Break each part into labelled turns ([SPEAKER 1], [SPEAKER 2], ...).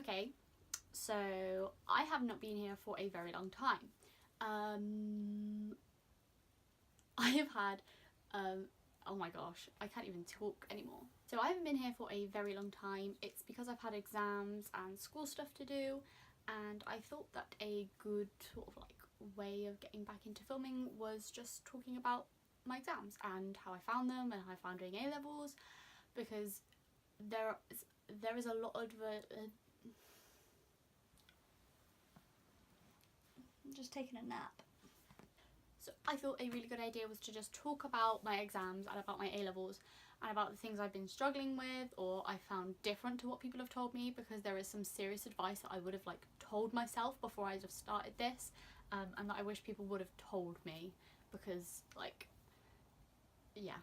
[SPEAKER 1] Okay, so I have not been here for a very long time. I have had, oh my gosh, I can't even talk anymore. So I haven't been here for a very long time. It's because I've had exams and school stuff to do, and I thought that a good sort of like way of getting back into filming was just talking about my exams and how I found them and how I found doing A-levels, because there is a lot of I'm just taking a nap. So I thought a really good idea was to just talk about my exams and about my A-levels and about the things I've been struggling with or I found different to what people have told me, because there is some serious advice that I would have like told myself before I just started this, and that I wish people would have told me, because like, yeah,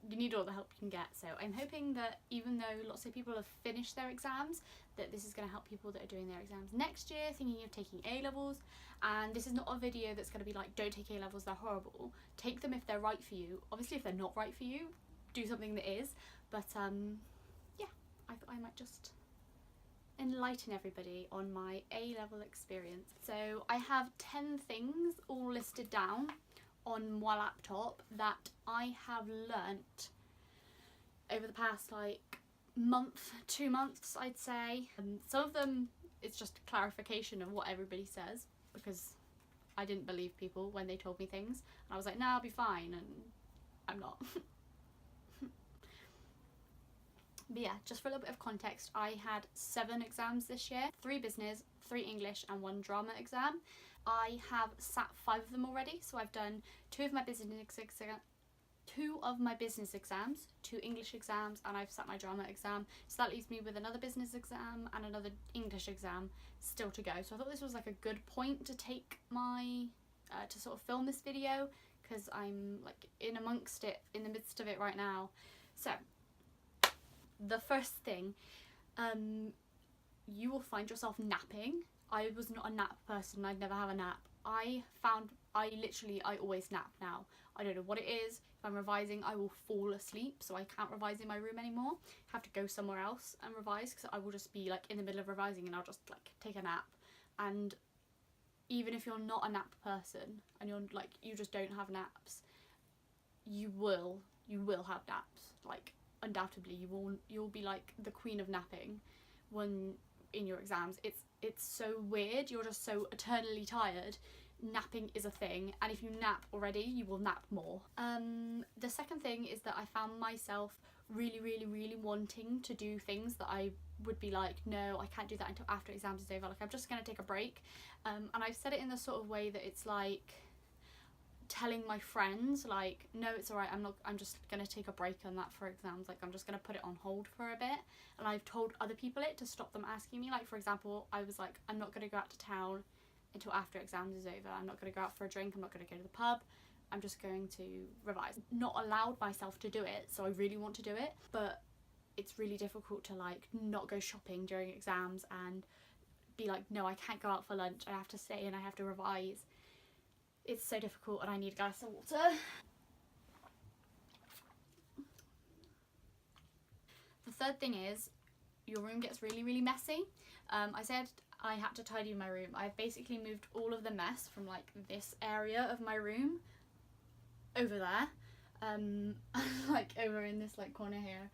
[SPEAKER 1] you need all the help you can get. So I'm hoping that even though lots of people have finished their exams, that this is going to help people that are doing their exams next year, thinking of taking A-levels. And this is not a video that's going to be like, don't take A-levels, they're horrible. Take them if they're right for you. Obviously if they're not right for you, do something that is. But yeah, I thought I might just enlighten everybody on my A-level experience. So I have 10 things all listed down on my laptop that I have learnt over the past like month, 2 months I'd say. Some of them it's just clarification of what everybody says, because I didn't believe people when they told me things and I was like, nah, I'll be fine, and I'm not. But yeah, just for a little bit of context, I had 7 exams this year, 3 business, 3 English and 1 drama exam. I have sat 5 of them already, so I've done 2 of my business exams, 2 English exams, and I've sat my drama exam. So that leaves me with another business exam and another English exam still to go. So I thought this was like a good point to take my, to sort of film this video, because I'm like in the midst of it right now. So the first thing, you will find yourself napping. I was not a nap person, I'd never have a nap. I always nap now. I don't know what it is. If I'm revising, I will fall asleep, so I can't revise in my room anymore. I have to go somewhere else and revise, because I will just be like in the middle of revising and I'll just like take a nap. And even if you're not a nap person and you're like, you just don't have naps, you will have naps. Like undoubtedly you'll be like the queen of napping when in your exams. It's so weird, you're just so eternally tired. Napping is a thing, and if you nap already, you will nap more. The second thing is that I found myself really wanting to do things that I would be like, no, I can't do that until after exams is over, like I'm just gonna take a break. And I've said it in the sort of way that it's like telling my friends like, no, it's alright, I'm just gonna take a break on that for exams, like I'm just gonna put it on hold for a bit. And I've told other people it to stop them asking me. Like for example, I was like, I'm not gonna go out to town until after exams is over. I'm not gonna go out for a drink, I'm not gonna go to the pub, I'm just going to revise. Not allowed myself to do it, so I really want to do it, but it's really difficult to like not go shopping during exams and be like, no, I can't go out for lunch, I have to stay and I have to revise. It's so difficult, and I need a glass of water. The third thing is, your room gets really messy. I said I had to tidy my room. I've basically moved all of the mess from like this area of my room over there, like over in this like corner here,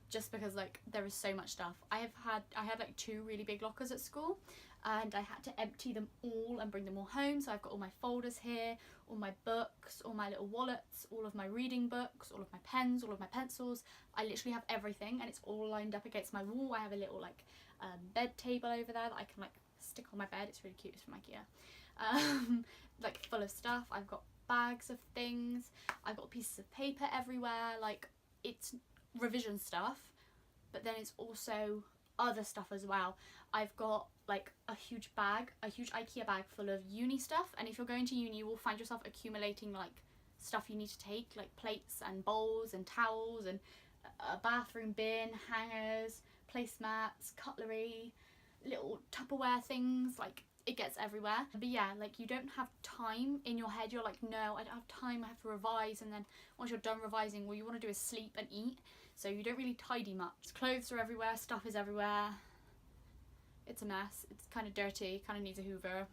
[SPEAKER 1] just because like there is so much stuff. I had like 2 really big lockers at school, and I had to empty them all and bring them all home. So I've got all my folders here, all my books, all my little wallets, all of my reading books, all of my pens, all of my pencils. I literally have everything, and it's all lined up against my wall. I have a little like bed table over there that I can like stick on my bed. It's really cute, it's from IKEA. Like full of stuff. I've got bags of things, I've got pieces of paper everywhere. Like it's revision stuff, but then it's also other stuff as well. I've got like a huge IKEA bag full of uni stuff, and if you're going to uni you will find yourself accumulating like stuff you need to take, like plates and bowls and towels and a bathroom bin, hangers, placemats, cutlery, little Tupperware things. Like it gets everywhere. But yeah, like you don't have time in your head. You're like, no, I don't have time, I have to revise, and then once you're done revising, all you want to do is sleep and eat, so you don't really tidy much. Clothes are everywhere, stuff is everywhere. It's a mess. It's kind of dirty, kind of needs a hoover.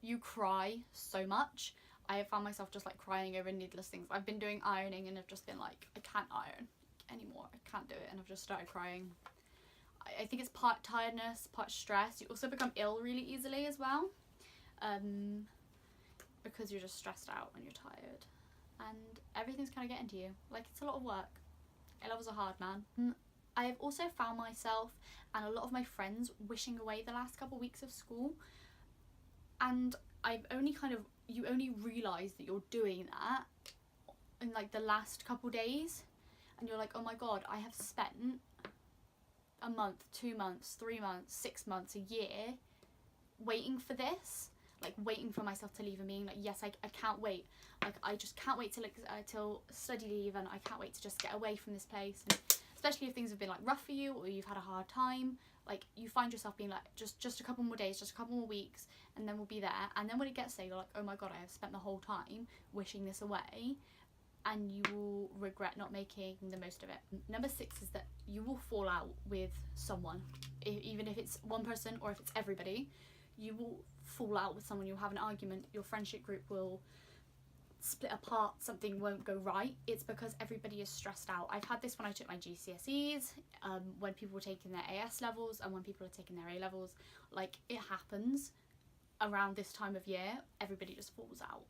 [SPEAKER 1] You cry so much. I have found myself just like crying over needless things. I've been doing ironing and I've just been like, I can't iron anymore. I can't do it, and I've just started crying. I think it's part tiredness, part stress. You also become ill really easily as well, because you're just stressed out and you're tired, and everything's kind of getting to you. Like, it's a lot of work. A-levels are hard, man. I have also found myself and a lot of my friends wishing away the last couple of weeks of school, and you only realise that you're doing that in like the last couple days, and you're like, oh my god, I have spent a month, 2 months, 3 months, 6 months, a year waiting for this, like waiting for myself to leave and being like, yes, I can't wait, like I just can't wait till study leave, and I can't wait to just get away from this place. And especially if things have been like rough for you or you've had a hard time, like you find yourself being like, just a couple more days, just a couple more weeks, and then we'll be there. And then when it gets there, you're like, oh my god, I have spent the whole time wishing this away, and you will regret not making the most of it. Number 6 is that you will fall out with someone, even if it's one person or if it's everybody. You will fall out with someone, you'll have an argument, your friendship group will split apart, something won't go right. It's because everybody is stressed out. I've had this when I took my GCSEs, when people were taking their AS levels, and when people are taking their A levels. Like, it happens around this time of year. Everybody just falls out,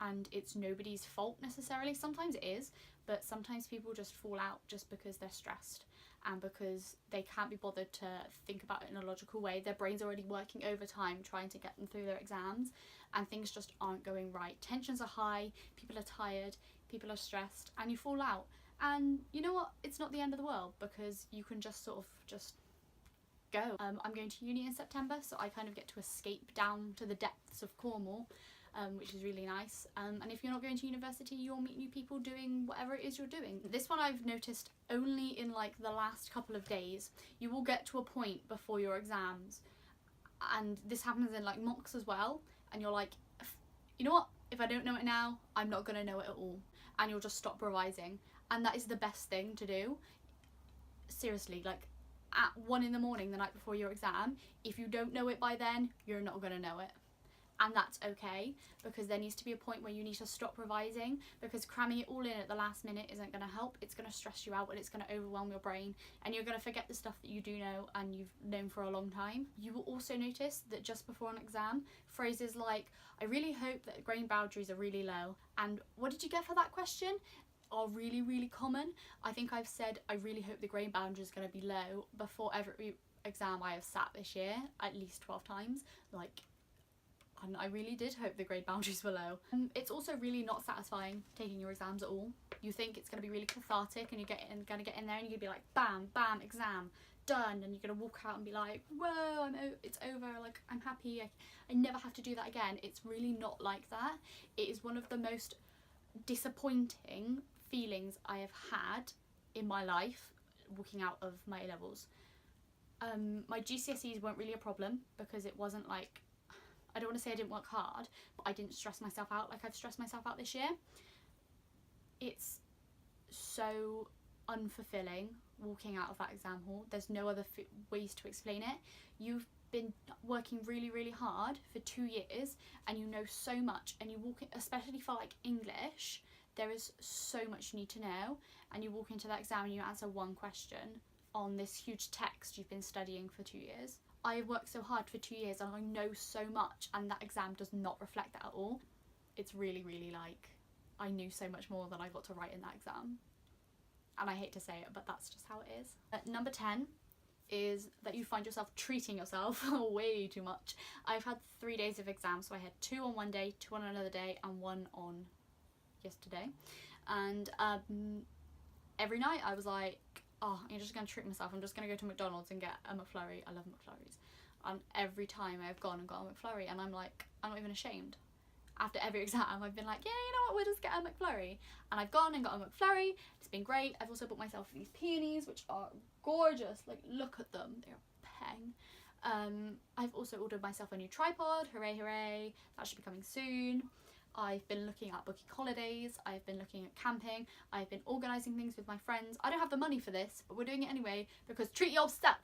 [SPEAKER 1] and it's nobody's fault necessarily. Sometimes it is, but sometimes people just fall out just because they're stressed and because they can't be bothered to think about it in a logical way. Their brain's already working overtime trying to get them through their exams, and things just aren't going right. Tensions are high, people are tired, people are stressed, and you fall out. And you know what? It's not the end of the world, because you can just sort of just go. I'm going to uni in September, so I kind of get to escape down to the depths of Cornwall, which is really nice. And if you're not going to university, you'll meet new people doing whatever it is you're doing. This one I've noticed only in like the last couple of days. You will get to a point before your exams, and this happens in like mocks as well, and you're like, you know what, if I don't know it now, I'm not going to know it at all, and you'll just stop revising. And that is the best thing to do. Seriously, like at 1 in the morning the night before your exam, if you don't know it by then, you're not going to know it. And that's okay, because there needs to be a point where you need to stop revising, because cramming it all in at the last minute isn't going to help. It's going to stress you out, and it's going to overwhelm your brain, and you're going to forget the stuff that you do know and you've known for a long time. You will also notice that just before an exam, phrases like, I really hope that grain boundaries are really low, and what did you get for that question, are really, really common. I think I've said, I really hope the grain boundary is going to be low before every exam I have sat this year, at least 12 times. Like, and I really did hope the grade boundaries were low. It's also really not satisfying taking your exams at all. You think it's going to be really cathartic, and you're going to get in there and you're going to be like, bam, bam, exam, done, and you're going to walk out and be like, whoa, it's over, like, I'm happy, I never have to do that again. It's really not like that. It is one of the most disappointing feelings I have had in my life walking out of my A-levels. My GCSEs weren't really a problem, because it wasn't like, I don't want to say I didn't work hard, but I didn't stress myself out like I've stressed myself out this year. It's so unfulfilling walking out of that exam hall. There's no other ways to explain it. You've been working really, really hard for 2 years, and you know so much, and you walk in, especially for like English, there is so much you need to know, and you walk into that exam and you answer one question on this huge text you've been studying for 2 years. I have worked so hard for 2 years, and I know so much, and that exam does not reflect that at all. It's really, really like, I knew so much more than I got to write in that exam. And I hate to say it, but that's just how it is. Number 10 is that you find yourself treating yourself way too much. I've had 3 days of exams, so I had 2 on one day, 2 on another day, and 1 on yesterday. And every night I was like, oh, I'm just going to treat myself. I'm just going to go to McDonald's and get a McFlurry. I love McFlurries. And every time I've gone and got a McFlurry, and I'm like, I'm not even ashamed. After every exam, I've been like, yeah, you know what, we'll just get a McFlurry. And I've gone and got a McFlurry. It's been great. I've also bought myself these peonies, which are gorgeous. Like, look at them. They're peng. I've also ordered myself a new tripod. Hooray, hooray. That should be coming soon. I've been looking at booking holidays, I've been looking at camping, I've been organising things with my friends. I don't have the money for this, but we're doing it anyway, because treat yourself.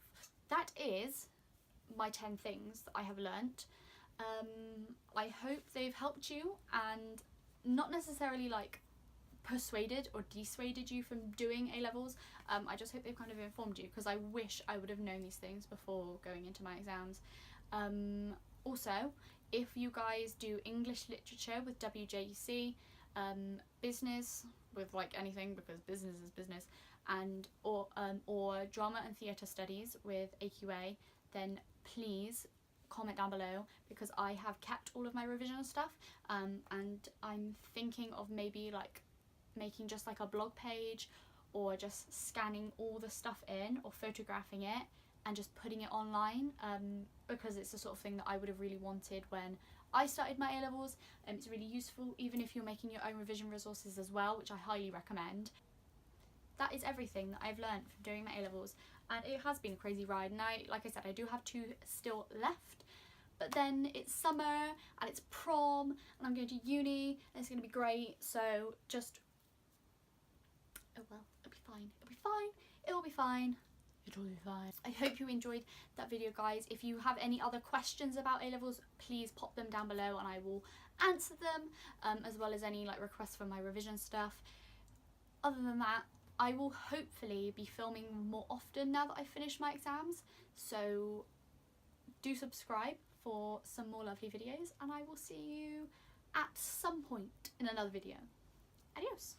[SPEAKER 1] that is my 10 things that I have learnt. I hope they've helped you and not necessarily like persuaded or dissuaded you from doing A-levels. I just hope they've kind of informed you, because I wish I would have known these things before going into my exams. Also, if you guys do English literature with WJEC, business with like anything, because business is business, and or drama and theatre studies with AQA, then please comment down below, because I have kept all of my revision stuff, and I'm thinking of maybe like making just like a blog page, or just scanning all the stuff in or photographing it and just putting it online, because it's the sort of thing that I would have really wanted when I started my A-levels. It's really useful even if you're making your own revision resources as well, which I highly recommend. That is everything that I've learned from doing my A-levels, and it has been a crazy ride, and like I said, I do have 2 still left, but then it's summer and it's prom and I'm going to uni and it's going to be great, so just, oh well, it'll be fine, it'll be fine, it'll be fine. It'll be fine. I hope you enjoyed that video, guys. If you have any other questions about A-levels, please pop them down below and I will answer them, as well as any like requests for my revision stuff. Other than that, I will hopefully be filming more often now that I've finished my exams, so do subscribe for some more lovely videos, and I will see you at some point in another video. Adios!